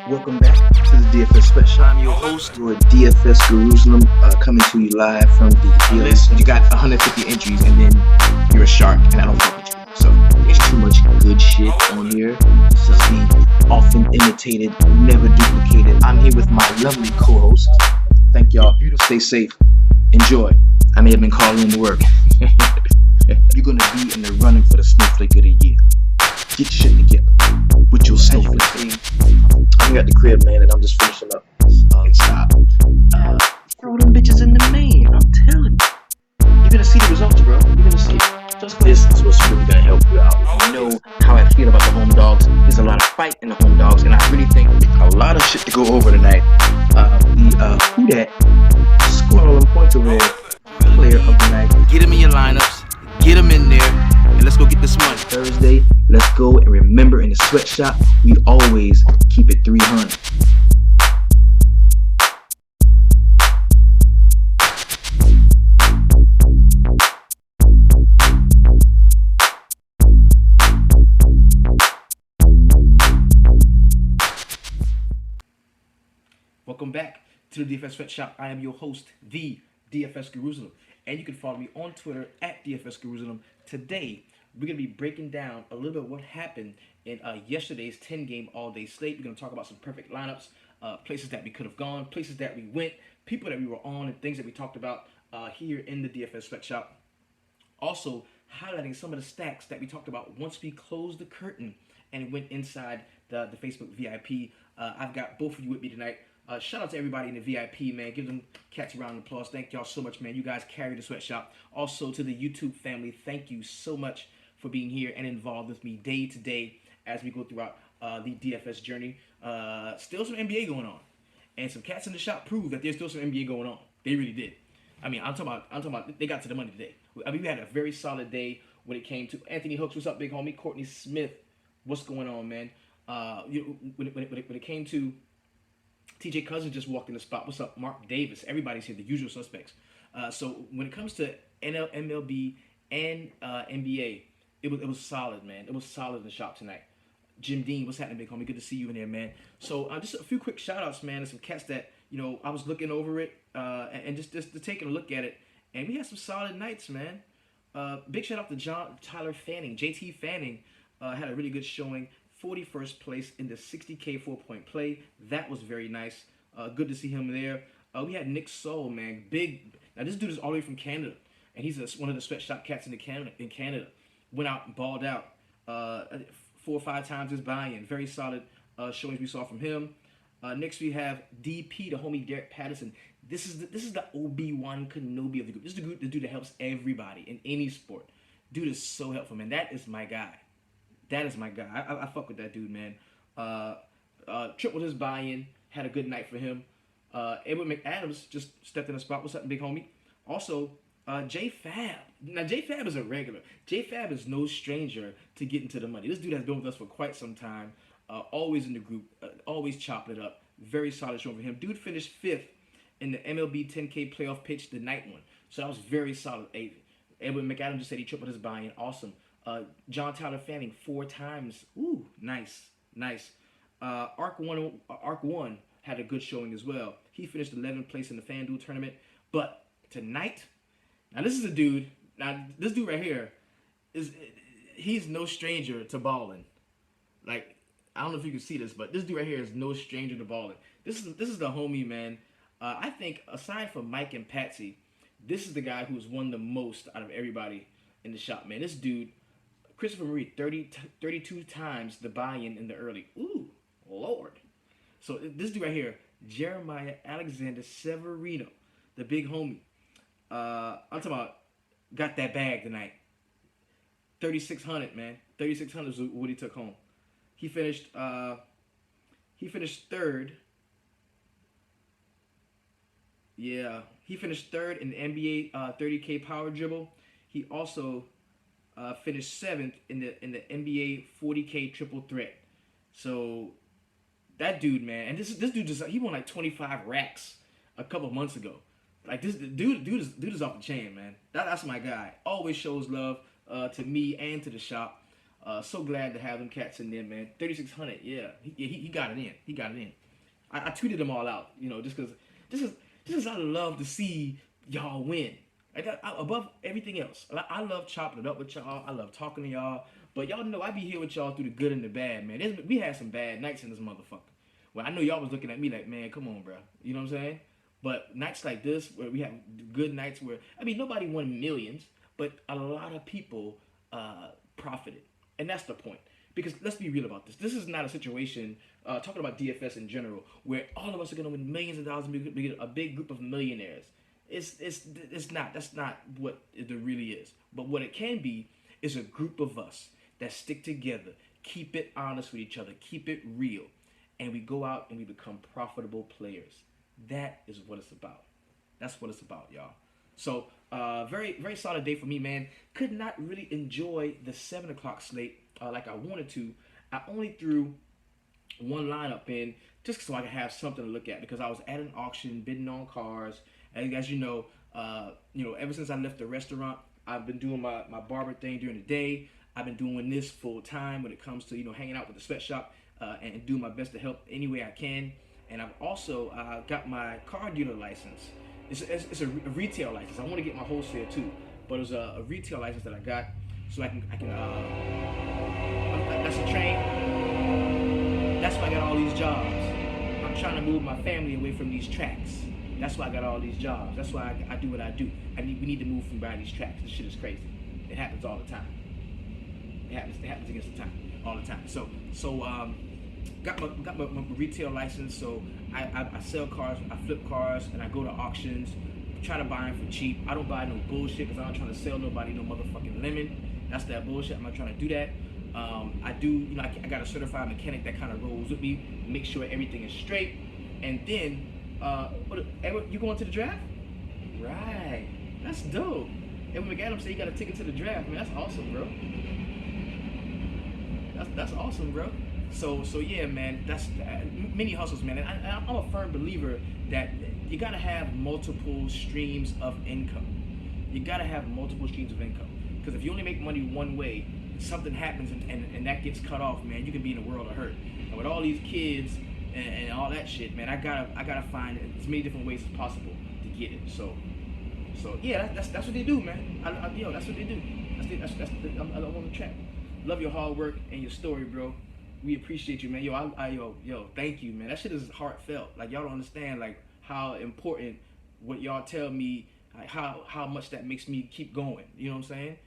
Welcome back to the DFS Sweatshop. I'm your host, your DFS Jerusalem, coming to you live from the list. You got 150 entries, and then you're a shark, and I don't fuck with you. So there's too much good shit on here. This is the often imitated, never duplicated. I'm here with my lovely co-host. Thank y'all. Stay safe. Enjoy. I may have been calling in to work. You're gonna be in the running for the Snowflake of the Year. Get your shit together with your snowflake. I'm at the crib, man, and I'm just finishing up. Stop. Throw them bitches in the main. I'm telling you. You're gonna see the results, bro. You're gonna see it. This is what's really gonna help you out. If you know how I feel about the home dogs, there's a lot of fight in the home dogs, and I really think a lot of shit to go over tonight. Who that scored all them points over there? Player of the night. Get him in your lineups. Get him in there, and let's go get this money. Thursday, let's go, and remember, in the sweatshop, we always keep it 300. Welcome back to the DFS Sweatshop. I am your host, the DFS Jerusalem, and you can follow me on Twitter at DFS Jerusalem. Today, we're going to be breaking down a little bit of what happened in yesterday's 10-game all-day slate. We're going to talk about some perfect lineups, places that we could have gone, places that we went, people that we were on, and things that we talked about here in the DFS Sweatshop. Also, highlighting some of the stacks that we talked about once we closed the curtain and went inside the Facebook VIP. I've got both of you with me tonight. Shout out to everybody in the VIP, man. Give them cats a round of applause. Thank y'all so much, man. You guys carry the sweatshop. Also, to the YouTube family, thank you so much for being here and involved with me day to day as we go throughout the DFS journey. Still some NBA going on. And some cats in the shop prove that there's still some NBA going on. They really did. I mean, I'm talking about they got to the money today. I mean, we had a very solid day when it came to Anthony Hooks. What's up, big homie? Courtney Smith. What's going on, man? When it came to TJ Cousins, just walked in the spot. What's up, Mark Davis? Everybody's here, the usual suspects. So when it comes to MLB and NBA, it was solid, man. It was solid in the shop tonight. Jim Dean, what's happening, big homie? Good to see you in there, man. So just a few quick shout outs, man, to some cats that, I was looking over it and just taking a look at it. And we had some solid nights, man. Big shout out to Tyler Fanning. JT Fanning had a really good showing. 41st place in the 60K 4-point play. That was very nice. Good to see him there. We had Nick Soul, man. Big. Now, this dude is all the way from Canada, and he's one of the sweatshop cats in Canada. Went out and balled out 4 or 5 times his buy-in. Very solid showings we saw from him. Next, we have DP, the homie Derek Patterson. This is the Obi-Wan Kenobi of the group. This is the dude that helps everybody in any sport. Dude is so helpful, man. That is my guy. That is my guy. I fuck with that dude, man. Tripled his buy-in. Had a good night for him. Edward McAdams just stepped in the spot. What's up, big homie? Also, J Fab. Now, J Fab is a regular. J Fab is no stranger to getting to the money. This dude has been with us for quite some time. Always in the group. Always chopping it up. Very solid show for him. Dude finished 5th in the MLB 10K playoff pitch, the night one. So that was very solid. Edward McAdams just said he tripled his buy-in. Awesome. John Tyler Fanning 4 times. Ooh, nice. Arc One had a good showing as well. He finished 11th place in the FanDuel tournament. But tonight, now this is a dude. Now this dude right here he's no stranger to balling. Like, I don't know if you can see this, but this dude right here is no stranger to balling. This is the homie, man. I think aside from Mike and Patsy, this is the guy who's won the most out of everybody in the shop, man. This dude. Christopher Marie, 32 times the buy-in in the early. Ooh, Lord. So this dude right here, Jeremiah Alexander Severino, the big homie. I'm talking about got that bag tonight. 3,600, man. 3,600 is what he took home. He finished 3rd. Yeah, he finished 3rd in the NBA 30K power dribble. He also finished 7th in the NBA 40K triple threat. So that dude, man, and this dude he won like 25 racks a couple months ago. Like this dude is off the chain, man. That's my guy. Always shows love to me and to the shop. So glad to have them cats in there, man. 3,600, yeah. He got it in. He got it in. I tweeted them all out, just because this is I love to see y'all win. Like above everything else, I love chopping it up with y'all. I love talking to y'all. But y'all know I be here with y'all through the good and the bad, man. We had some bad nights in this motherfucker. Well, I know y'all was looking at me like, man, come on, bro. You know what I'm saying? But nights like this, where we have good nights where, nobody won millions, but a lot of people profited. And that's the point. Because let's be real about this. This is not a situation, talking about DFS in general, where all of us are going to win millions of dollars and be a big group of millionaires. It's not. That's not what it really is. But what it can be is a group of us that stick together, keep it honest with each other, keep it real, and we go out and we become profitable players. That is what it's about. That's what it's about, y'all. So, very, very solid day for me, man. Could not really enjoy the 7 o'clock slate like I wanted to. I only threw one lineup in just so I could have something to look at because I was at an auction bidding on cars. And as you know, ever since I left the restaurant, I've been doing my barber thing during the day. I've been doing this full time when it comes to hanging out with the sweatshop and doing my best to help any way I can. And I've also got my car dealer license. It's a retail license. I want to get my wholesale too, but it's a retail license that I got so I can that's a train. That's why I got all these jobs. I'm trying to move my family away from these tracks. That's why I got all these jobs. That's why I do what I do. We need to move from by these tracks. This shit is crazy. It happens all the time. It happens against the time, all the time. So got my retail license. So I sell cars, I flip cars, and I go to auctions. Try to buy them for cheap. I don't buy no bullshit because I'm not trying to sell nobody no motherfucking lemon. That's that bullshit. I'm not trying to do that. I do, I got a certified mechanic that kind of rolls with me, make sure everything is straight, and then. You going to the draft? Right. That's dope. And when McAdams said you got a ticket to the draft, man, that's awesome, bro. That's awesome, bro. So yeah, man. That's many hustles, man. And I'm a firm believer that you gotta have multiple streams of income. You gotta have multiple streams of income because if you only make money one way, something happens and that gets cut off, man. You can be in a world of hurt. And with all these kids. And all that shit, man. I gotta find as many different ways as possible to get it. So yeah, that's what they do, man. That's what they do. I want to track. Love your hard work and your story, bro. We appreciate you, man. Yo, thank you, man. That shit is heartfelt. Like y'all don't understand, like how important what y'all tell me, like how much that makes me keep going. You know what I'm saying?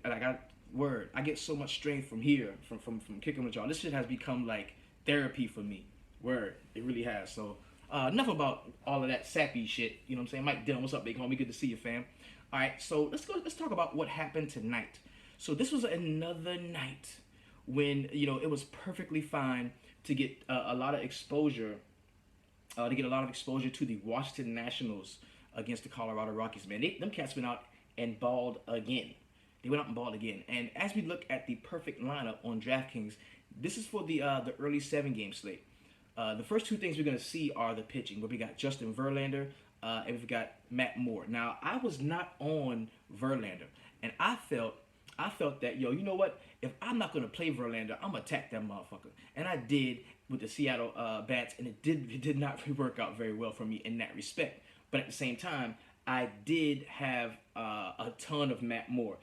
Like I get so much strength from here, from kicking with y'all. This shit has become like therapy for me. Word, it really has. So enough about all of that sappy shit. You know what I'm saying? Mike Dillon, what's up, big homie? Good to see you, fam. All right, so let's talk about what happened tonight. So this was another night when it was perfectly fine to get a lot of exposure, to the Washington Nationals against the Colorado Rockies. Man, them cats went out and balled again. And as we look at the perfect lineup on DraftKings, this is for the early 7-game slate. The first two things we're going to see are the pitching, where we got Justin Verlander and we've got Matt Moore. Now, I was not on Verlander, and I felt that, you know what? If I'm not going to play Verlander, I'm going to attack that motherfucker. And I did with the Seattle bats, and it did not work out very well for me in that respect. But at the same time, I did have a ton of Matt Moore.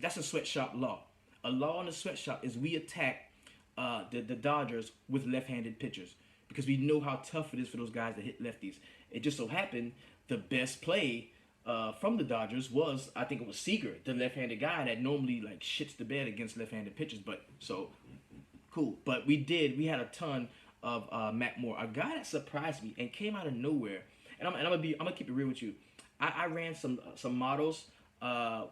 That's a sweatshop law. A law in the sweatshop is we attack the Dodgers with left-handed pitchers because we know how tough it is for those guys to hit lefties. It just so happened the best play from the Dodgers was, I think it was Seager, the left-handed guy that normally like shits the bed against left-handed pitchers. But so cool. But we had a ton of Matt Moore, a guy that surprised me and came out of nowhere. And I'm gonna keep it real with you. I ran some models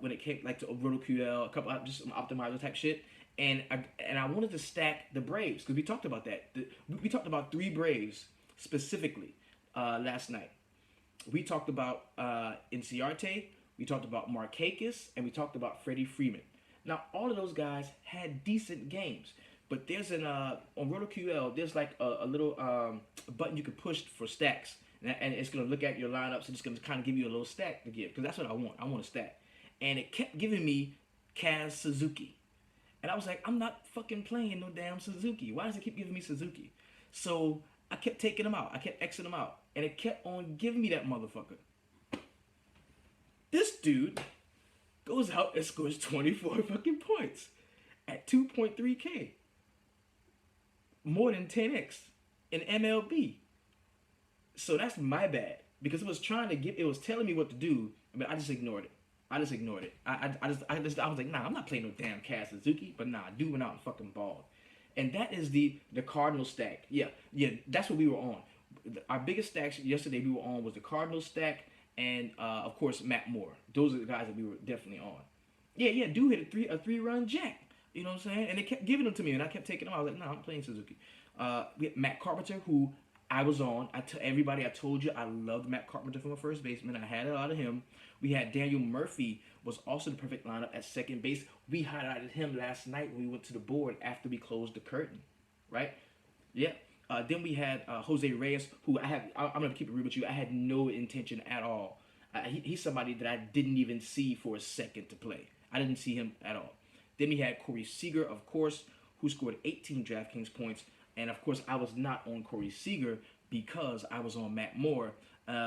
when it came like to RotoQL, a couple just some optimizer type shit. And I wanted to stack the Braves because we talked about that. We talked about 3 Braves specifically last night. We talked about Inciarte, we talked about Markakis, and we talked about Freddie Freeman. Now, all of those guys had decent games, but there's on RotoQL, there's like a little button you can push for stacks, and it's going to look at your lineups and it's going to kind of give you a little stack to give because that's what I want. I want a stack. And it kept giving me Kaz Suzuki. And I was like, I'm not fucking playing no damn Suzuki. Why does it keep giving me Suzuki? So I kept taking him out. I kept Xing him out. And it kept on giving me that motherfucker. This dude goes out and scores 24 fucking points at 2.3K. More than 10x in MLB. So that's my bad. Because it was telling me what to do, but I just ignored it. I was like, nah, I'm not playing no damn Kaz Suzuki, but nah, dude went out and fucking balled. And that is the Cardinal stack. Yeah, that's what we were on. Our biggest stacks yesterday we were on was the Cardinal stack and of course Matt Moore. Those are the guys that we were definitely on. Yeah, dude hit a three-run jack. You know what I'm saying? And they kept giving them to me, and I kept taking them. I was like, nah, I'm playing Suzuki. We had Matt Carpenter, who I was on. I told you I loved Matt Carpenter from a first baseman. I had a lot of him. We had Daniel Murphy, was also the perfect lineup at second base. We highlighted him last night when we went to the board after we closed the curtain, right? Yeah. Then we had Jose Reyes, who I'm going to keep it real with you. I had no intention at all. He's somebody that I didn't even see for a second to play. I didn't see him at all. Then we had Corey Seager, of course, who scored 18 DraftKings points. And, of course, I was not on Corey Seager because I was on Matt Moore.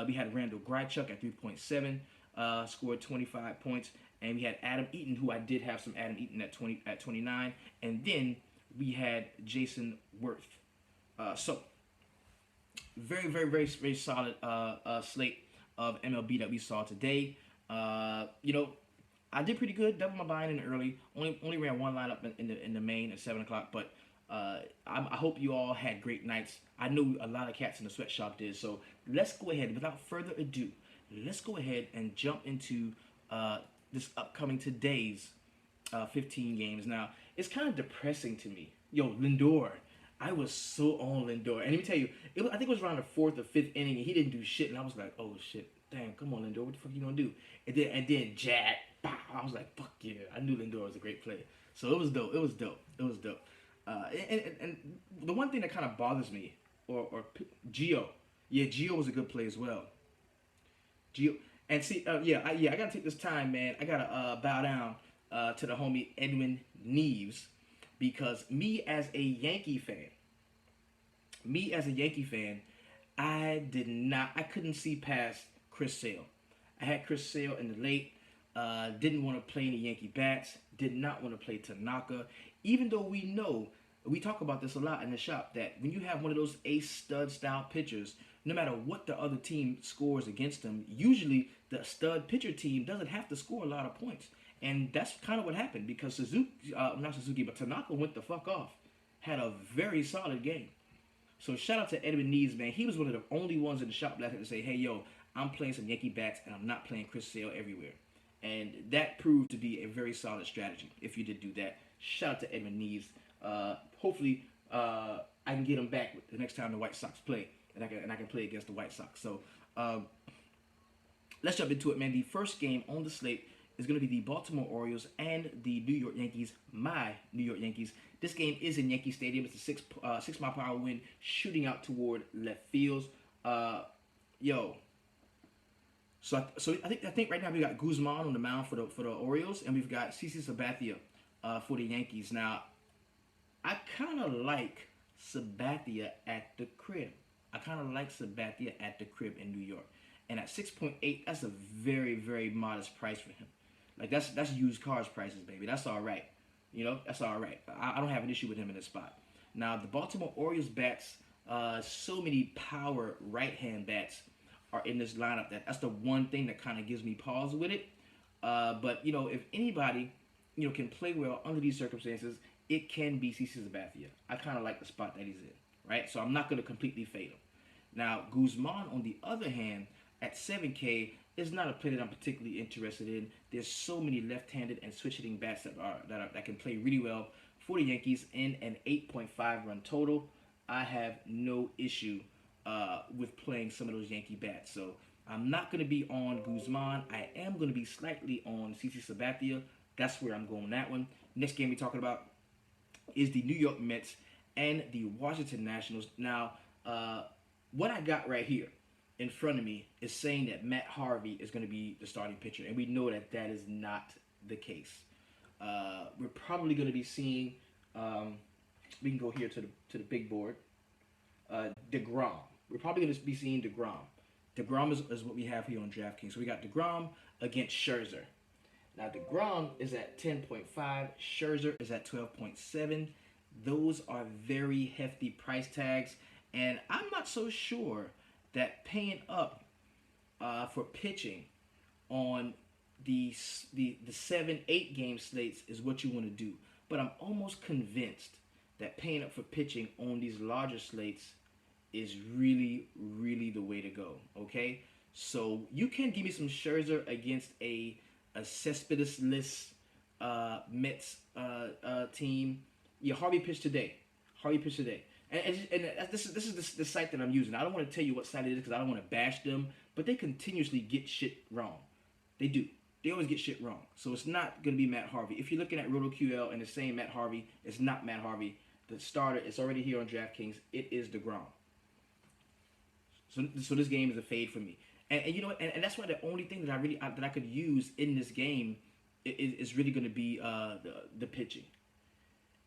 We had Randall Grichuk at 3.7, scored 25 points. And we had Adam Eaton, who I did have some Adam Eaton at 29. And then we had Jason Worth. So, very, very, very, very solid slate of MLB that we saw today. I did pretty good. Doubled my buy-in in early. Only ran one lineup in the main at 7 o'clock. But I hope you all had great nights. I know a lot of cats in the sweatshop did. So let's go ahead. Without further ado, let's go ahead and jump into this upcoming today's 15 games. Now, it's kind of depressing to me. Yo, Lindor. I was so on Lindor. And let me tell you, I think it was around the 4th or 5th inning, and he didn't do shit. And I was like, oh, shit. Damn, come on, Lindor. What the fuck you gonna do? And then Jack. Pow, I was like, fuck yeah. I knew Lindor was a great player. So it was dope. And the one thing that kind of bothers me, or Gio. Yeah, Gio was a good play as well. Gio. And see, I got to take this time, man. I got to bow down to the homie Edwin Neves. Because me as a Yankee fan, I couldn't see past Chris Sale. I had Chris Sale in the late, didn't want to play any Yankee bats, did not want to play Tanaka, even though we talk about this a lot in the shop, that when you have one of those ace stud style pitchers, no matter what the other team scores against them, usually the stud pitcher team doesn't have to score a lot of points. And that's kind of what happened because Tanaka went the fuck off. Had a very solid game. So shout out to Edwin Neves, man. He was one of the only ones in the shop that had to say, hey, yo, I'm playing some Yankee bats and I'm not playing Chris Sale everywhere. And that proved to be a very solid strategy if you did do that. Shout out to Edwin Neves. Hopefully, I can get him back the next time the White Sox play. And I can play against the White Sox. So let's jump into it, man. The first game on the slate is going to be the Baltimore Orioles and the New York Yankees, my New York Yankees. This game is in Yankee Stadium. It's a 6 mile per hour wind shooting out toward left fields. So I think right now we got Guzman on the mound for the Orioles, and we've got CC Sabathia for the Yankees. Now, I kind of like Sabathia at the crib. In New York. And at 6.8, that's a very, very modest price for him. Like, that's used cars prices, baby. That's all right. That's all right. I don't have an issue with him in this spot. Now, the Baltimore Orioles bats, so many power right-hand bats are in this lineup. That's the one thing that kind of gives me pause with it. But, if anybody, can play well under these circumstances, it can be CC Sabathia. I kind of like the spot that he's in, right? So I'm not going to completely fade him. Now, Guzman, on the other hand, at 7K, is not a play that I'm particularly interested in. There's so many left-handed and switch-hitting bats that can play really well for the Yankees in an 8.5 run total. I have no issue with playing some of those Yankee bats. So I'm not going to be on Guzman. I am going to be slightly on CC Sabathia. That's where I'm going that one. Next game we're talking about is the New York Mets and the Washington Nationals. Now, what I got right here in front of me is saying that Matt Harvey is going to be the starting pitcher, and we know that is not the case. We're probably going to be seeing. We can go here to the big board. DeGrom. We're probably going to be seeing DeGrom. DeGrom is what we have here on DraftKings. So we got DeGrom against Scherzer. Now DeGrom is at 10.5. Scherzer is at 12.7. Those are very hefty price tags, and I'm not so sure that paying up for pitching on the 7-8 game slates is what you want to do. But I'm almost convinced that paying up for pitching on these larger slates is really, really the way to go. Okay, so you can give me some Scherzer against a Cespedes-less Mets team. Yeah, Harvey pitched today. And this is the site that I'm using. I don't want to tell you what site it is because I don't want to bash them, but they continuously get shit wrong. They do. They always get shit wrong. So it's not going to be Matt Harvey. If you're looking at RotoQL and it's saying Matt Harvey, it's not Matt Harvey. The starter is already here on DraftKings. It is DeGrom. So this game is a fade for me. And you know what? And that's why the only thing that I could use in this game is really going to be the pitching.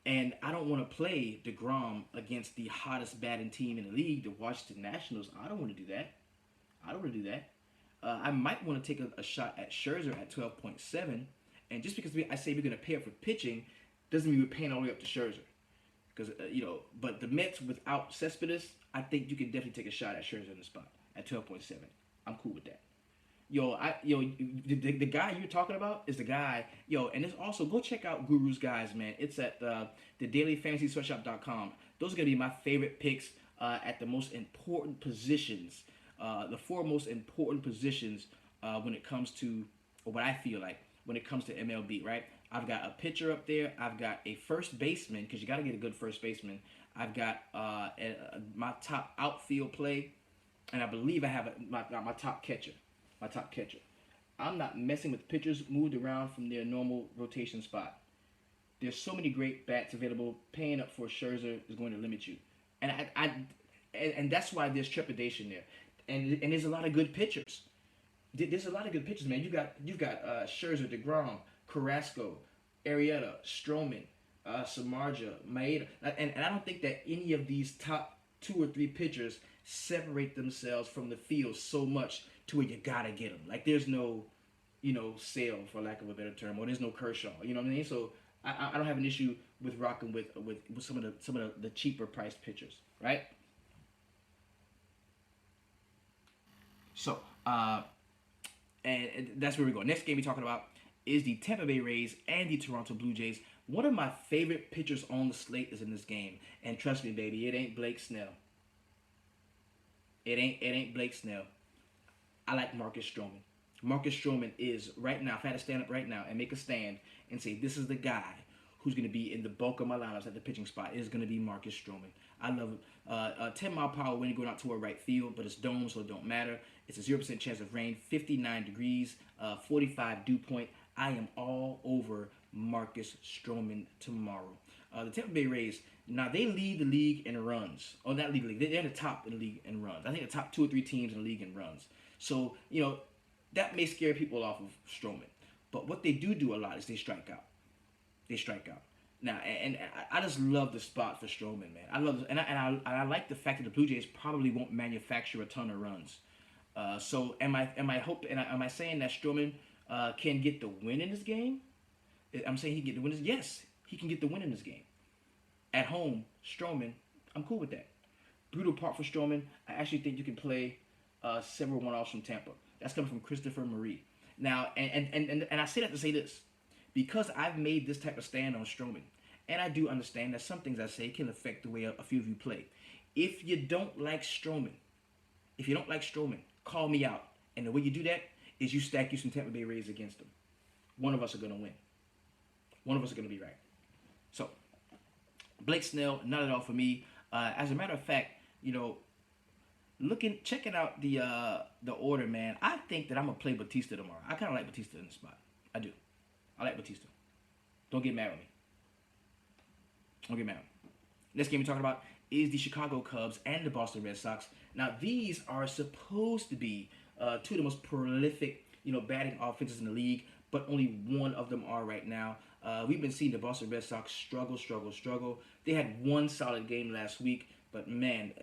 And I don't want to play DeGrom against the hottest batting team in the league, the Washington Nationals. I don't want to do that. I might want to take a shot at Scherzer at 12.7. And just because I say we're going to pay up for pitching doesn't mean we're paying all the way up to Scherzer. Because, but the Mets without Cespedes, I think you can definitely take a shot at Scherzer in the spot at 12.7. I'm cool with that. The guy you're talking about is the guy, and it's also, go check out Guru's guys, man. It's at the dailyfantasysweatshop.com. Those are going to be my favorite picks at the most important positions, the 4 most important positions when it comes to, or what I feel like, when it comes to MLB, right? I've got a pitcher up there. I've got a first baseman, because you got to get a good first baseman. I've got my top outfield play, and I believe I have my top catcher. I'm not messing with pitchers moved around from their normal rotation spot. There's so many great bats available. Paying up for Scherzer is going to limit you, and that's why there's trepidation there. And there's a lot of good pitchers. There's a lot of good pitchers, man. You've got Scherzer, DeGrom, Carrasco, Arrieta, Stroman, Samardzija, Maeda, and I don't think that any of these top 2 or 3 pitchers separate themselves from the field so much to where you gotta get them. Like there's no, Sale, for lack of a better term, or there's no Kershaw. You know what I mean? So I don't have an issue with rocking with some of the cheaper priced pitchers, right? So and that's where we go. Next game we're talking about is the Tampa Bay Rays and the Toronto Blue Jays. One of my favorite pitchers on the slate is in this game, and trust me, baby, it ain't Blake Snell. It ain't Blake Snell. I like Marcus Stroman. Marcus Stroman is, right now, if I had to stand up right now and make a stand and say this is the guy who's going to be in the bulk of my lineups at the pitching spot, it is going to be Marcus Stroman. I love him. 10 mile per hour wind going out toward right field, but it's dome, so it don't matter. It's a 0% chance of rain, 59 degrees, 45 dew point. I am all over Marcus Stroman tomorrow. The Tampa Bay Rays, now they lead the league in runs. Oh, not lead the league. They're in the top in the league in runs. I think the top 2 or 3 teams in the league in runs. So, that may scare people off of Stroman. But what they do a lot is they strike out. Now, and I just love the spot for Stroman, man. I love, and I like the fact that the Blue Jays probably won't manufacture a ton of runs. So am I saying that Stroman can get the win in this game? I'm saying he can get the win. Yes, he can get the win in this game. At home, Stroman, I'm cool with that. Brutal part for Stroman. I actually think you can play several one-offs from Tampa. That's coming from Christopher Marie. Now, and I say that to say this, because I've made this type of stand on Stroman, and I do understand that some things I say can affect the way a few of you play. If you don't like Stroman, call me out. And the way you do that is you stack you some Tampa Bay Rays against them. One of us are going to win. One of us are going to be right. So, Blake Snell, not at all for me. As a matter of fact, checking out the order, man, I think that I'm going to play Batista tomorrow. I kind of like Batista in the spot. I do. I like Batista. Don't get mad at me. Next game we're talking about is the Chicago Cubs and the Boston Red Sox. Now, these are supposed to be 2 of the most prolific, batting offenses in the league, but only one of them are right now. We've been seeing the Boston Red Sox struggle. They had one solid game last week, but man,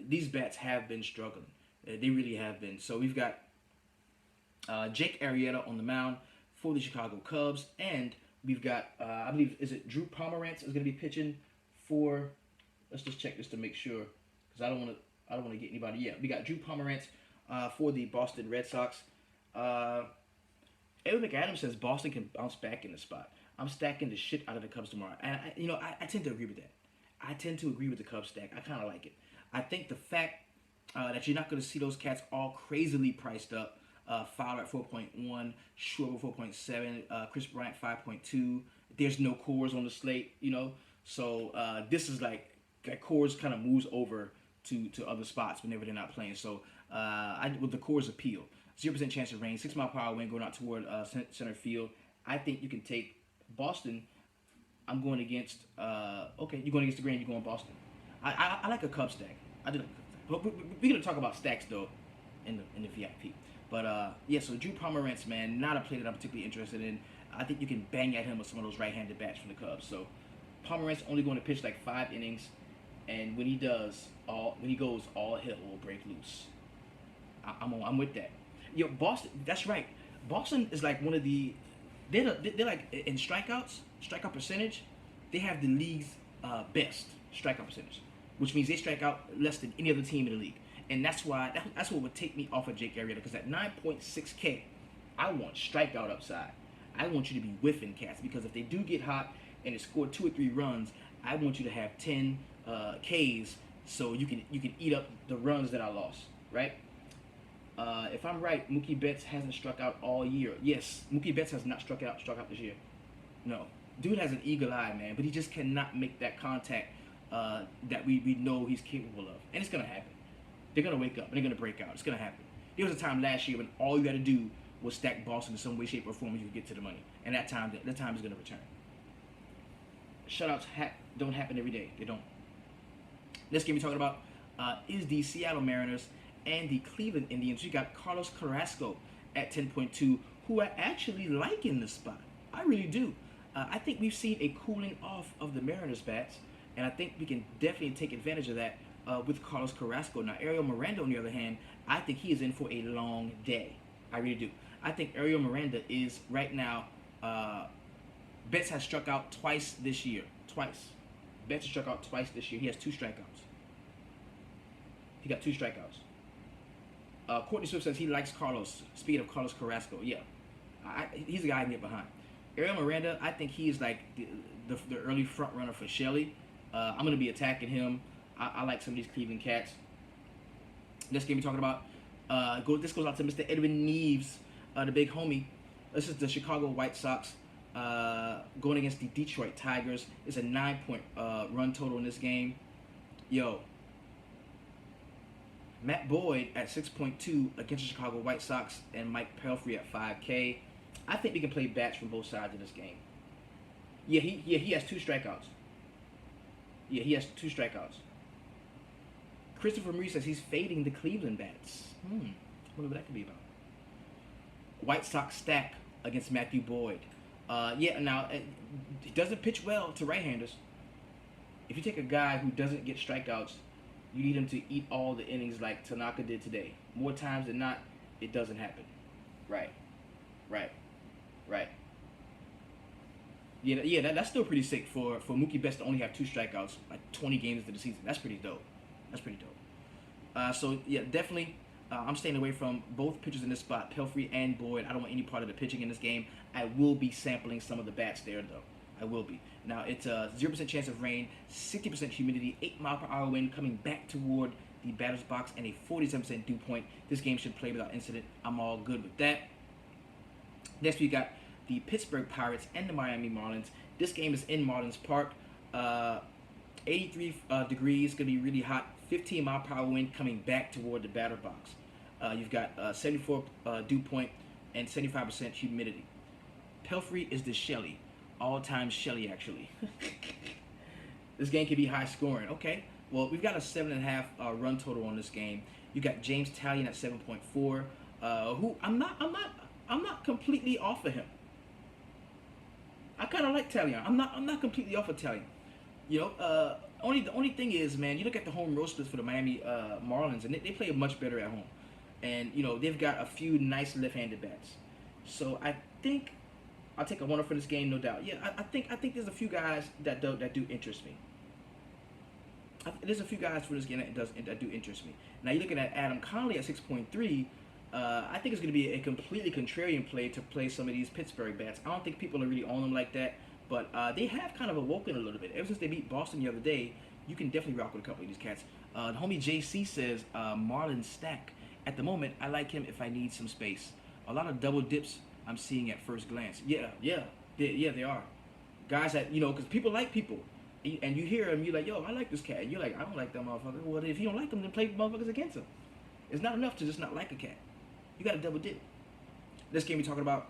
these bats have been struggling. They really have been. So we've got Jake Arrieta on the mound for the Chicago Cubs, and we've got I believe is it Drew Pomeranz is going to be pitching for. Let's just check this to make sure because I don't want to get anybody. Yeah, we got Drew Pomeranz for the Boston Red Sox. Edwin McAdams says Boston can bounce back in the spot. I'm stacking the shit out of the Cubs tomorrow, and I tend to agree with that. I tend to agree with the Cubs stack. I kind of like it. I think the fact that you're not going to see those cats all crazily priced up. Fowler at 4.1, Schwarber 4.7, Chris Bryant 5.2. There's no cores on the slate, So this is like cores kind of moves over to other spots whenever they're not playing. So with the cores appeal, 0% chance of rain, 6 mile per hour wind going out toward center field. I think you can take Boston. I'm going against. Okay, you're going against the grain. You're going Boston. I like a Cub stack. I do like a Cub stack. But we're gonna talk about stacks though in the VIP. But yeah, so Drew Pomeranz, man, not a play that I'm particularly interested in. I think you can bang at him with some of those right-handed bats from the Cubs. So Pomeranz only going to pitch like 5 innings, and when he goes, all hell will break loose. I'm with that. Yo, Boston, that's right. Boston is like one of the they're like in strikeout percentage, they have the league's best strikeout percentage, which means they strike out less than any other team in the league. And that's why that's what would take me off of Jake Arrieta, because at 9.6K, I want strikeout upside. I want you to be whiffing cats, because if they do get hot and they score 2 or 3 runs, I want you to have 10 Ks so you can eat up the runs that I lost, right? If I'm right, Mookie Betts hasn't struck out all year. Yes, Mookie Betts has not struck out this year. No, dude has an eagle eye, man, but he just cannot make that contact that we know he's capable of, and it's gonna happen. They're going to wake up and they're going to break out. It's going to happen. There was a time last year when all you got to do was stack Boston in some way, shape, or form and you could get to the money. And that time is going to return. Shutouts don't happen every day. They don't. Next game we're talking about is the Seattle Mariners and the Cleveland Indians. You got Carlos Carrasco at 10.2, who I actually like in this spot. I really do. I think we've seen a cooling off of the Mariners bats, and I think we can definitely take advantage of that. With Carlos Carrasco. Now, Ariel Miranda, on the other hand, I think he is in for a long day. I really do. I think Ariel Miranda is, right now, Betts has struck out twice this year. Twice. Betts has struck out twice this year. He has 2 strikeouts. He got 2 strikeouts. Courtney Swift says he likes Carlos. Speaking of Carlos Carrasco, yeah. He's a guy I can get behind. Ariel Miranda, I think he is like the early front runner for Shelley. I'm going to be attacking him. I like some of these Cleveland cats. Next game we're talking about, this goes out to Mr. Edwin Neves, the big homie. This is the Chicago White Sox going against the Detroit Tigers. It's a 9-point run total in this game. Yo, Matt Boyd at 6.2 against the Chicago White Sox and Mike Pelfrey at 5K. I think we can play bats from both sides of this game. Yeah, he has 2 strikeouts. Yeah, he has 2 strikeouts. Christopher Marie says he's fading the Cleveland bats. I wonder what that could be about. White Sox stack against Matthew Boyd. Yeah, now, he doesn't pitch well to right-handers. If you take a guy who doesn't get strikeouts, you need him to eat all the innings like Tanaka did today. More times than not, it doesn't happen. Right. Yeah, that's still pretty sick for Mookie Betts to only have 2 strikeouts, like 20 games into the season. That's pretty dope. So, yeah, definitely, I'm staying away from both pitchers in this spot, Pelfrey and Boyd. I don't want any part of the pitching in this game. I will be sampling some of the bats there, though. I will be. Now, it's a 0% chance of rain, 60% humidity, 8 mile per hour wind coming back toward the batter's box, and a 47% dew point. This game should play without incident. I'm all good with that. Next, we got the Pittsburgh Pirates and the Miami Marlins. This game is in Marlins Park. 83 degrees, going to be really hot. 15 mile per hour wind coming back toward the batter box. You've got 74 dew point and 75% humidity. Pelfrey is the Shelley. All-time Shelley, actually. This game could be high scoring. Okay. Well, we've got a 7.5 run total on this game. You got James Tallien at 7.4. Who I'm not completely off of him. I kind of like Talion. I'm not completely off of Talion. You know, the only thing is, man, you look at the home road splits for the Miami Marlins, and they play much better at home. And you know they've got a few nice left-handed bats. So I think I'll take a runner for this game, no doubt. Yeah, I think there's a few guys that do interest me. There's a few guys for this game that do interest me. Now you're looking at Adam Conley at 6.3. I think it's going to be a completely contrarian play to play some of these Pittsburgh bats. I don't think people are really on them like that, but they have kind of awoken a little bit. Ever since they beat Boston the other day, you can definitely rock with a couple of these cats. The homie JC says Marlin Stack. At the moment, I like him if I need some space. A lot of double dips I'm seeing at first glance. They are. Guys that, you know, because people like people. And you hear him, you're like, yo, I like this cat. And you're like, I don't like that motherfucker. Well, if you don't like him, then play motherfuckers against him. It's not enough to just not like a cat. You got to double dip. This game we're talking about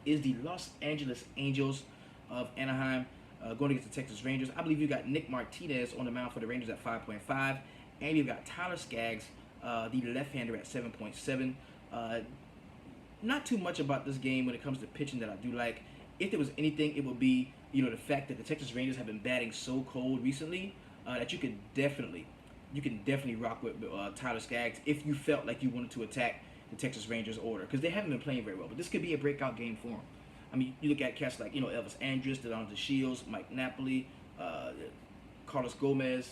is the Los Angeles Angels of Anaheim going against the Texas Rangers. I believe you got Nick Martinez on the mound for the Rangers at 5.5. And you've got Tyler Skaggs, the left-hander, at 7.7. Not too much about this game when it comes to pitching that I do like. If there was anything, it would be, you know, the fact that the Texas Rangers have been batting so cold recently that you can definitely rock with Tyler Skaggs if you felt like you wanted to attack the Texas Rangers order, because they haven't been playing very well. But this could be a breakout game for them. I mean, you look at cats like, you know, Elvis Andrus, Delonte Shields, Mike Napoli, Carlos Gomez.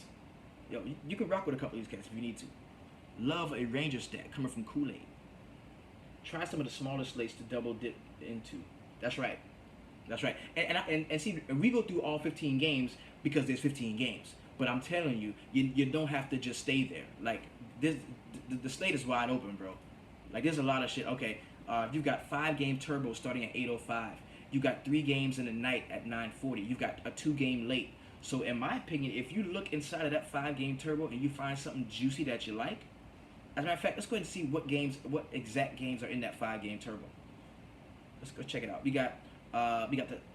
You know, you can rock with a couple of these cats if you need to. Love a Ranger stack coming from Kool-Aid. Try some of the smaller slates to double dip into. That's right. And see, we go through all 15 games because there's 15 games. But I'm telling you, you don't have to just stay there. Like, this, the slate is wide open, bro. Like, there's a lot of shit. Okay, you've got 5-game turbo starting at 8:05. You got 3 games in the night at 9:40. You've got a 2-game late. So in my opinion, if you look inside of that 5-game turbo and you find something juicy that you like, as a matter of fact, let's go ahead and see what exact games are in that 5-game turbo. Let's go check it out. We got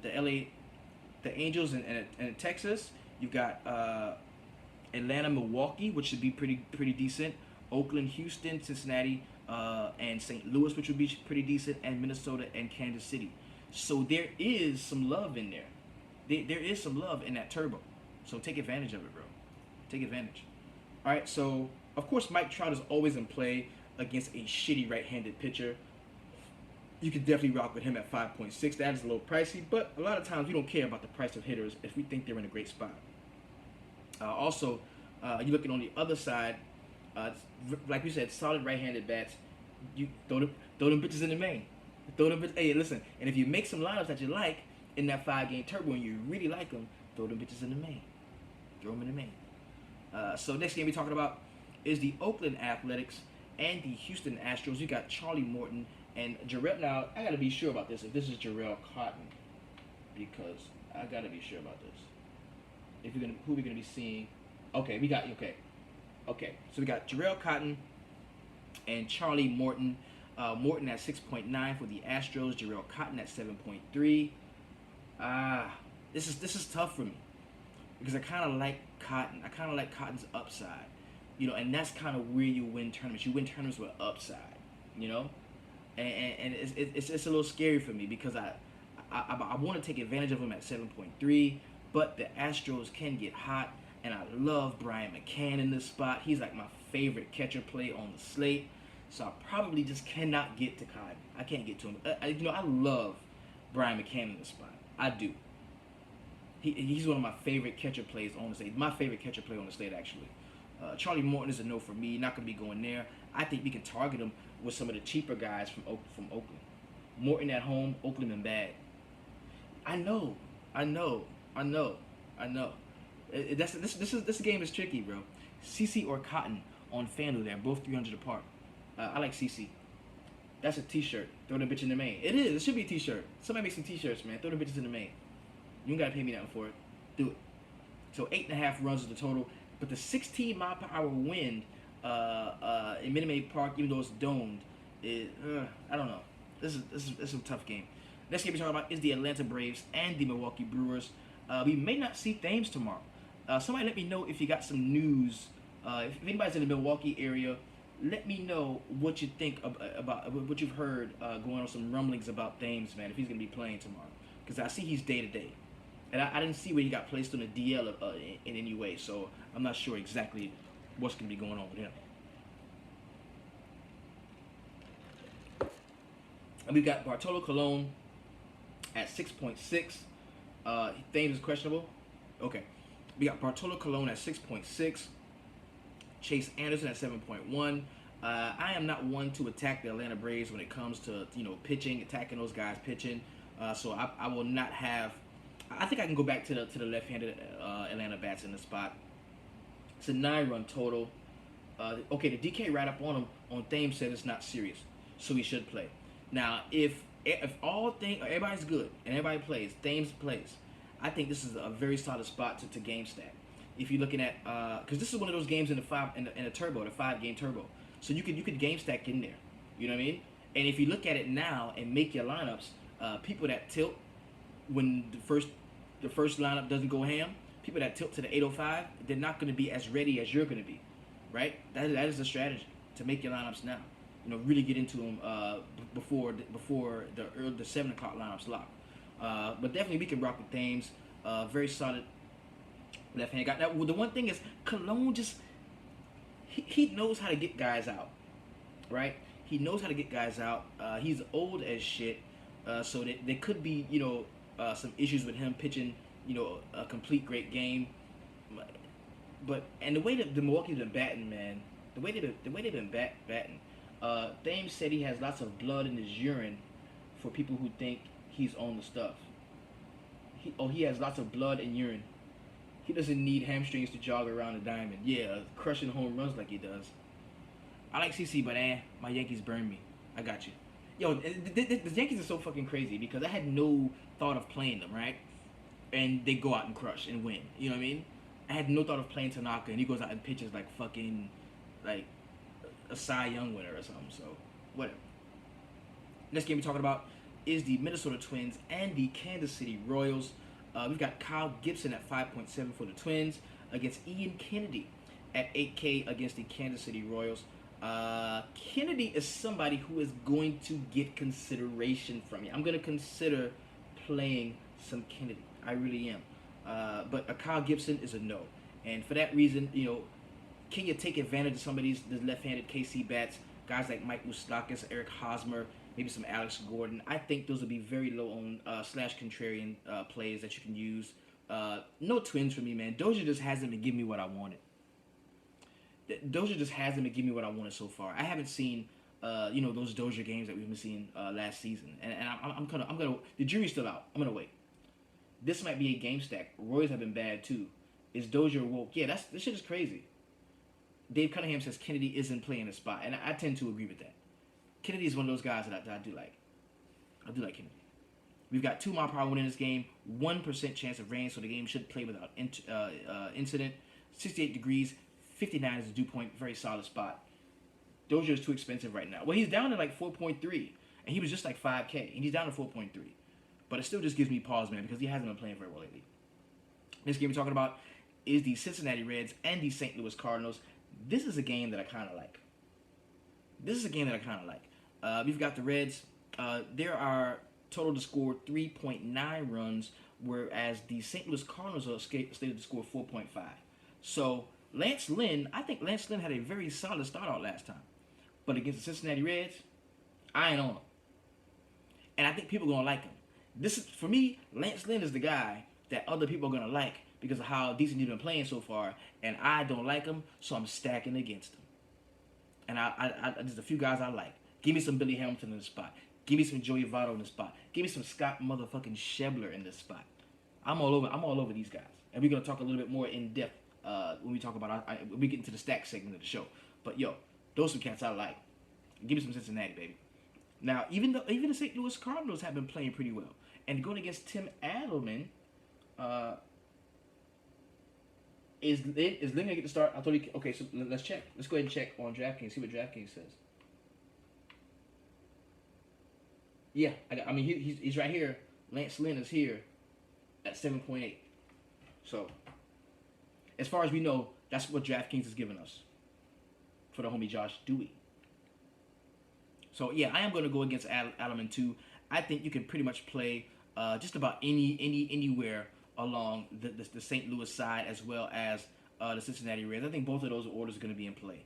the Angels and Texas. You've got Atlanta, Milwaukee, which should be pretty decent. Oakland, Houston, Cincinnati, and St. Louis, which would be pretty decent, and Minnesota and Kansas City. So there is some love in there. There is some love in that turbo. So take advantage of it, bro. Take advantage. All right, so of course Mike Trout is always in play against a shitty right-handed pitcher. You can definitely rock with him at 5.6. That is a little pricey, but a lot of times we don't care about the price of hitters if we think they're in a great spot. Also, you're looking on the other side, like we said, solid right-handed bats. You throw them bitches in the main. Hey, listen, and if you make some lineups that you like in that 5-game turbo and you really like them, throw them bitches in the main. Throw them in the main. So next game we're talking about is the Oakland Athletics and the Houston Astros. You got Charlie Morton and Jarrell. Now, I got to be sure about this, if this is Jarrell Cotton, because I got to be sure about this. Who we're going to be seeing. Okay, so we got Jarrell Cotton and Charlie Morton. Morton at 6.9 for the Astros. Jarrell Cotton at 7.3. This is tough for me because I kind of like Cotton. I kind of like Cotton's upside, you know, and that's kind of where you win tournaments. You win tournaments with upside, you know, and it's a little scary for me because I want to take advantage of him at 7.3, but the Astros can get hot, and I love Brian McCann in this spot. He's like my favorite catcher play on the slate. So I probably just cannot get to Cotton. I can't get to him. I love Brian McCann in this spot. I do. He's one of my favorite catcher plays on the slate. My favorite catcher play on the slate, actually. Charlie Morton is a no for me. Not going to be going there. I think we can target him with some of the cheaper guys from Oakland. Morton at home, Oakland in bad. I know. This game is tricky, bro. CC or Cotton on FanDuel. They're both 300 apart. I like CC. That's a t-shirt. Throw the bitch in the main. It is. It should be a t-shirt. Somebody make some t-shirts, man. Throw the bitches in the main. You don't got to pay me nothing for it. Do it. So 8.5 runs is the total. But the 16 mile per hour wind in Minute Maid Park, even though it's domed, I don't know. This is a tough game. Next game we're talking about is the Atlanta Braves and the Milwaukee Brewers. We may not see Thames tomorrow. Somebody let me know if you got some news. If anybody's in the Milwaukee area, let me know what you think about what you've heard going on, some rumblings about Thames, man, if he's going to be playing tomorrow. because I see he's day to day, and I didn't see where he got placed on the DL in any way. So I'm not sure exactly what's going to be going on with him. And we've got Bartolo Colon at 6.6. Thames is questionable. Okay. We got Bartolo Colon at 6.6. Chase Anderson at 7.1. I am not one to attack the Atlanta Braves when it comes to pitching, attacking those guys pitching. So I will not have. I think I can go back to the left-handed Atlanta bats in the spot. It's a 9-run total. Okay, the DK write-up on him on Thames said it's not serious, so he should play. Now, if everybody's good and everybody plays, Thames plays, I think this is a very solid spot to game stack. If you're looking at, because this is one of those games in the 5-game turbo, so you could game stack in there. You know what I mean? And if you look at it now and make your lineups, people that tilt when the first lineup doesn't go ham, people that tilt to the 805, they're not going to be as ready as you're going to be, right? That is the strategy to make your lineups now. Really get into them before the 7 o'clock lineups lock. But definitely we can rock with Thames. Very solid left hand guy. Now the one thing is Colon just he knows how to get guys out, right? He knows how to get guys out. He's old as shit, so that there could be some issues with him pitching a complete great game. But the way that the Milwaukee's been batting, man, the way they've been batting. Thames said he has lots of blood in his urine for people who think he's on the stuff. He has lots of blood and urine. He doesn't need hamstrings to jog around the diamond. Yeah, crushing home runs like he does. I like CC, but my Yankees burn me. I got you. Yo, the Yankees are so fucking crazy because I had no thought of playing them, right? And they go out and crush and win. You know what I mean? I had no thought of playing Tanaka, and he goes out and pitches like fucking, like, a Cy Young winner or something, so whatever. Next game we're talking about is the Minnesota Twins and the Kansas City Royals. We've got Kyle Gibson at 5.7 for the Twins against Ian Kennedy at 8K against the Kansas City Royals. Kennedy is somebody who is going to get consideration from me. I'm going to consider playing some Kennedy. I really am. But a Kyle Gibson is a no. And for that reason, can you take advantage of some of these left-handed KC bats? Guys like Mike Moustakas, Eric Hosmer, maybe some Alex Gordon. I think those will be very low on slash contrarian plays that you can use. No Twins for me, man. Dozier just hasn't been giving me what I wanted. Dozier just hasn't been giving me what I wanted so far. I haven't seen, those Dozier games that we've been seeing last season, and I'm gonna. The jury's still out. I'm gonna wait. This might be a game stack. Royals have been bad too. Is Dozier woke? Yeah, this shit is crazy. Dave Cunningham says Kennedy isn't playing the spot, and I tend to agree with that. Kennedy is one of those guys that I do like. I do like Kennedy. We've got 2 mile per hour wind in this game, 1% chance of rain, so the game should play without incident. 68 degrees, 59 is the dew point, very solid spot. Dozier is too expensive right now. Well, he's down to like 4.3, and he was just like 5K, and he's down to 4.3. But it still just gives me pause, man, because he hasn't been playing very well lately. This game we're talking about is the Cincinnati Reds and the St. Louis Cardinals. This is a game that I kind of like. We've got the Reds. There are total to score 3.9 runs, whereas the St. Louis Cardinals are slated to score 4.5. So Lance Lynn, I think Lance Lynn had a very solid start out last time. But against the Cincinnati Reds, I ain't on him. And I think people are going to like him. This is, for me, Lance Lynn is the guy that other people are going to like because of how decent he's been playing so far, and I don't like him, so I'm stacking against him. And I there's a few guys I like. Give me some Billy Hamilton in the spot. Give me some Joey Votto in the spot. Give me some Scott motherfucking Schebler in this spot. I'm all over these guys, and we're gonna talk a little bit more in depth when we talk about when we get into the stack segment of the show. But yo, those some cats I like. Give me some Cincinnati, baby. Now, even the St. Louis Cardinals have been playing pretty well, and going against Tim Adelman. Is Lynn gonna get the start? I thought okay, so let's check. Let's go ahead and check on DraftKings, see what DraftKings says. Yeah, I mean he's right here. Lance Lynn is here at 7.8. So as far as we know, that's what DraftKings is giving us for the homie Josh Dewey. So yeah, I am gonna go against Adelman too. I think you can pretty much play just about anywhere along the St. Louis side as well as the Cincinnati Reds. I think both of those orders are going to be in play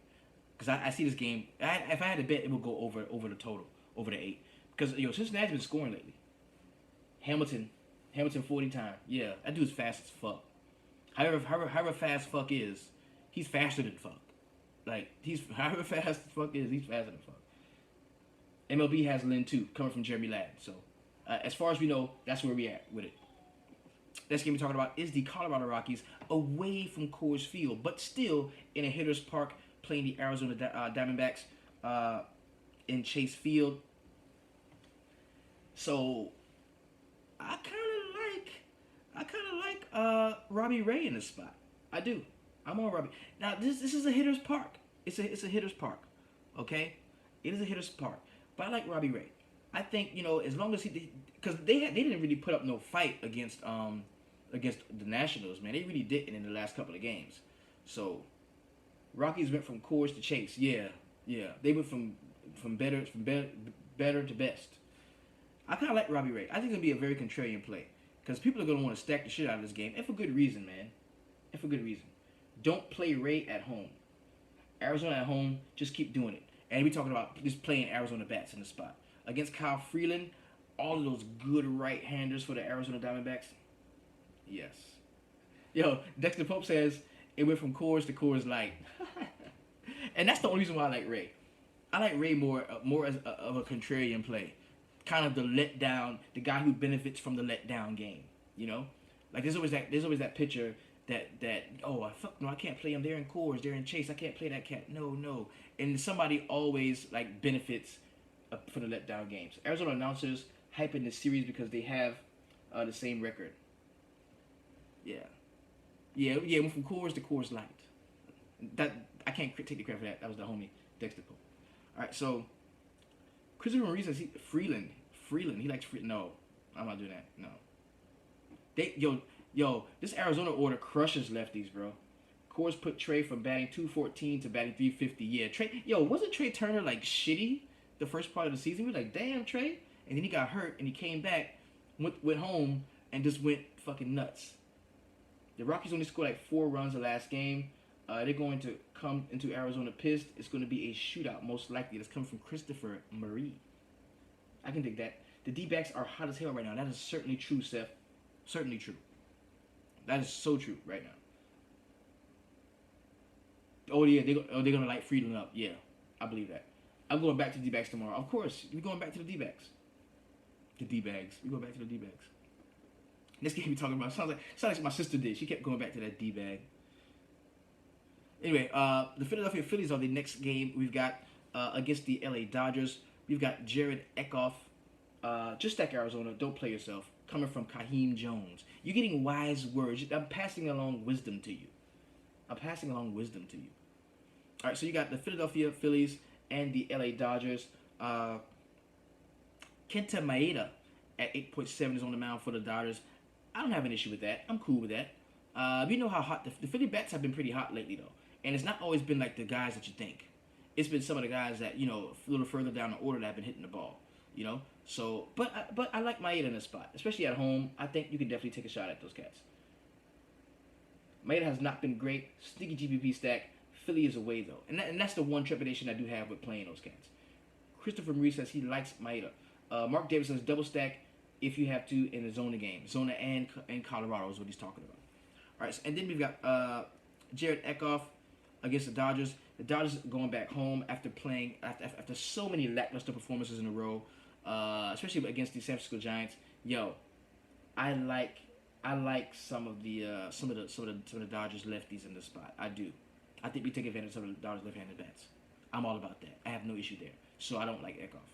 because I see this game. If I had to bet, it would go over the total, over the 8. Because Cincinnati's been scoring lately. Hamilton 40 time. Yeah, that dude's fast as fuck. However fast fuck is, he's faster than fuck. Like however fast fuck is, he's faster than fuck. MLB has Lynn too, coming from Jeremy Ladd. So as far as we know, that's where we at with it. Next game we're talking about is the Colorado Rockies away from Coors Field, but still in a hitter's park playing the Arizona Diamondbacks in Chase Field. So I kind of like Robbie Ray in this spot. I do. I'm on Robbie. Now this is a hitter's park. It's a hitter's park. Okay, it is a hitter's park. But I like Robbie Ray. I think as long as because they didn't really put up no fight against the Nationals, man. They really didn't in the last couple of games. So Rockies went from Coors to Chase. Yeah. They went from better to best. I kind of like Robbie Ray. I think it's gonna be a very contrarian play because people are gonna want to stack the shit out of this game, and for good reason, man. And for good reason. Don't play Ray at home. Arizona at home, just keep doing it. And we talking about just playing Arizona bats in the spot against Kyle Freeland. All of those good right-handers for the Arizona Diamondbacks. Yes. Yo, Dexter Pope says it went from Coors to Coors Light, and that's the only reason why I like Ray. I like Ray more as of a contrarian play, kind of the letdown, the guy who benefits from the letdown game. Like there's always that pitcher that I can't play him. They're in Coors, they're in Chase. I can't play that cat. No, and somebody always like benefits for the letdown games. Arizona announcers hyping this series because they have the same record. Yeah. Went from Coors to Coors Light. That I can't take the credit for that. That was the homie Dexter Pope. All right, so Christopher Marie says Freeland. He likes Freeland. No, I'm not doing that. No. This Arizona order crushes lefties, bro. Coors put Trey from batting 214 to batting 350. Yeah, Trey. Wasn't Trey Turner like shitty the first part of the season? We were like, damn, Trey. And then he got hurt and he came back, went home and just went fucking nuts. The Rockies only scored like 4 runs the last game. They're going to come into Arizona pissed. It's going to be a shootout, most likely. That's coming from Christopher Marie. I can dig that. The D-backs are hot as hell right now. That is certainly true, Seth. Certainly true. That is so true right now. Oh, yeah, they're going to light Freeland up. Yeah, I believe that. I'm going back to the D-backs tomorrow. Of course, we're going back to the D-backs. The D-bags. We're going back to the D-bags. This game we talking about sounds like my sister did. She kept going back to that D-bag. Anyway, the Philadelphia Phillies are the next game we've got against the LA Dodgers. We've got Jared Eckhoff. Just stack Arizona. Don't play yourself. Coming from Kaheem Jones. You're getting wise words. I'm passing along wisdom to you. All right, so you got the Philadelphia Phillies and the LA Dodgers. Kenta Maeda at 8.7 is on the mound for the Dodgers. I don't have an issue with that. I'm cool with that. You know how hot the Philly bats have been pretty hot lately, though. And it's not always been like the guys that you think. It's been some of the guys that, a little further down the order that have been hitting the ball, So, but I like Maeda in this spot, especially at home. I think you can definitely take a shot at those cats. Maeda has not been great. Sneaky GPP stack. Philly is away, though. And that's the one trepidation I do have with playing those cats. Christopher Marie says he likes Maeda. Mark Davis says double stack if you have to in the Zona game. Zona and Colorado is what he's talking about. All right, and then we've got Jared Eckhoff against the Dodgers. The Dodgers going back home after playing after so many lackluster performances in a row, especially against the San Francisco Giants. I like some of the Dodgers lefties in this spot. I do. I think we take advantage of the Dodgers left-handed bats. I'm all about that. I have no issue there. So I don't like Eckhoff.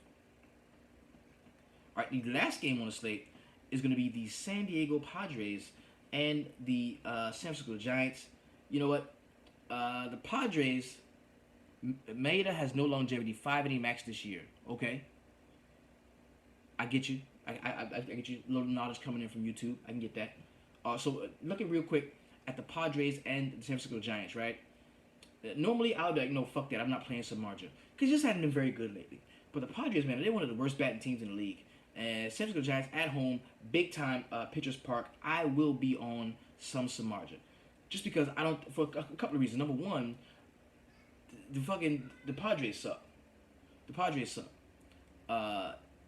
All right, the last game on the slate is going to be the San Diego Padres and the San Francisco Giants. You know what? The Padres, Maeda has no longevity, 5 inning max this year. Okay, I get you. I get you. Little knowledge coming in from YouTube. I can get that. So looking real quick at the Padres and the San Francisco Giants, right? Normally I would be like, no, fuck that. I'm not playing Samardzija because he just hasn't been very good lately. But the Padres, man, they're one of the worst batting teams in the league. And San Francisco Giants at home, big time pitchers park. I will be on some Samardzija, just because I don't, for a couple of reasons. Number one, the Padres suck. The Padres suck.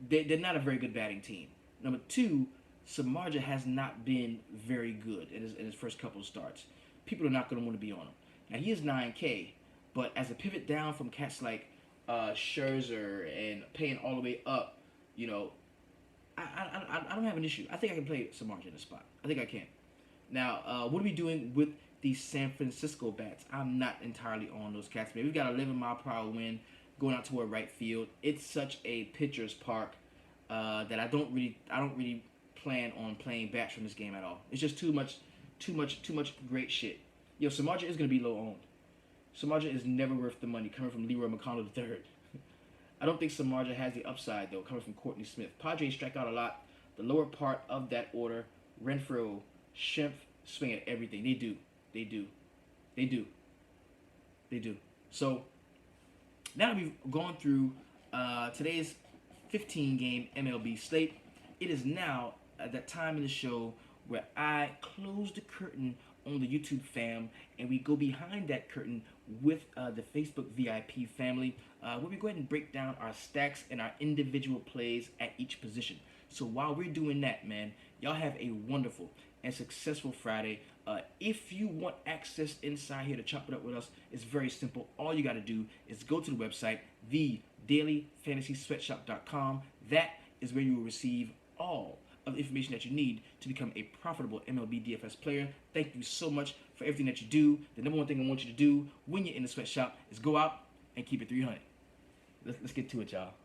They're not a very good batting team. Number two, Samardzija has not been very good in his first couple of starts. People are not going to want to be on him. Now, he is 9K, but as a pivot down from cats like Scherzer and paying all the way up, you know, I don't have an issue. I think I can play Samardzija in the spot. I think I can. Now, what are we doing with these San Francisco bats? I'm not entirely on those cats, man. We've got an 11-mile-per-hour wind going out toward right field. It's such a pitcher's park that I don't really plan on playing bats from this game at all. It's just too much great shit. Yo, Samardzija is gonna be low owned. Samardzija is never worth the money coming from Leroy McConnell III. I don't think Samardzija has the upside though coming from Courtney Smith. Padres strike out a lot. The lower part of that order, Renfroe, Schimpf, swing at everything. They do. So now that we've gone through today's 15-game MLB slate, it is now at that time in the show where I close the curtain on the YouTube fam and we go behind that curtain with the Facebook VIP family where we go ahead and break down our stacks and our individual plays at each position. So while we're doing that, man, y'all have a wonderful and successful Friday. If you want access inside here to chop it up with us, it's very simple. All you got to do is go to the website, thedailyfantasysweatshop.com. That is where you will receive all of the information that you need to become a profitable MLB DFS player. Thank you so much for everything that you do. The number one thing I want you to do when you're in the sweatshop is go out and keep it 300. Let's get to it, y'all.